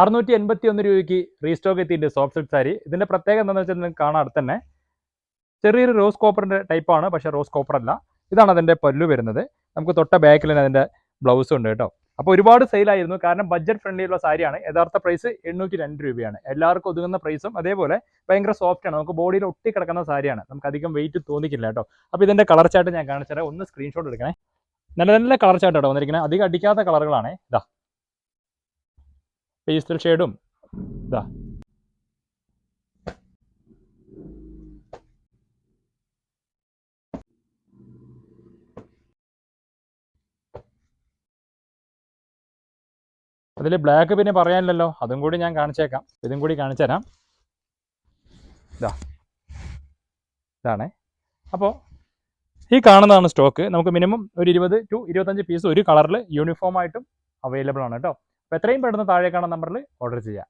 681 രൂപയ്ക്ക് റീസ്റ്റോക്ക് എത്തിയിട്ടുണ്ട് soft silk sari. ഇതിൻ്റെ പ്രത്യേകത എന്താണെന്ന് വെച്ചാൽ നിങ്ങൾക്ക് കാണാം അടുത്ത് തന്നെ ചെറിയൊരു റോസ് കോപ്പറിൻ്റെ ടൈപ്പാണ്, പക്ഷേ റോസ് കോപ്പർ അല്ല. ഇതാണ് അതിൻ്റെ പല്ലു വരുന്നത്. നമുക്ക് തൊട്ട ബാക്കിൽ തന്നെ അതിൻ്റെ ബ്ലൗസും ഉണ്ട് കേട്ടോ. അപ്പോൾ ഒരുപാട് സെയിലായിരുന്നു, കാരണം ബഡ്ജറ്റ് ഫ്രണ്ട്ലിയുള്ള സാരിയാണ്. യഥാർത്ഥ പ്രൈസ് 802 രൂപയാണ്. എല്ലാവർക്കും ഒതുങ്ങുന്ന പ്രൈസും അതേപോലെ ഭയങ്കര സോഫ്റ്റ് ആണ്, നമുക്ക് ബോഡിയിൽ ഒട്ടി കിടക്കുന്ന സാരിയാണ്, നമുക്ക് അധികം വെയിറ്റ് തോന്നിക്കില്ല കേട്ടോ. അപ്പോൾ ഇതിൻ്റെ കളർ ചാർട്ട് ഞാൻ കാണിച്ചുതരാം, ഒന്ന് സ്ക്രീൻഷോട്ട് എടുക്കണേ. നല്ല നല്ല കളർ ചാർട്ട് കേട്ടോ വന്നിരിക്കുന്നത്, അധികം അടിക്കാത്ത കളറുകളാണ്. ഇതാ പേസ്റ്റൽ ഷെയ്ഡും ഇതാ അതിൽ ബ്ലാക്ക് പിന്നെ പറയാനില്ലല്ലോ, അതും കൂടി ഞാൻ കാണിച്ചേക്കാം. ഇതും കൂടി കാണിച്ചു തരാം. ഇതാണേ. അപ്പോൾ ഈ കാണുന്നതാണ് സ്റ്റോക്ക്. നമുക്ക് മിനിമം ഒരു 20 to 25 പീസ് ഒരു കളറിൽ യൂണിഫോം ആയിട്ടും അവൈലബിൾ ആണ് കേട്ടോ. അപ്പോൾ എത്രയും പെട്ടെന്ന് താഴെ കാണുന്ന നമ്പറിൽ ഓർഡർ ചെയ്യാം.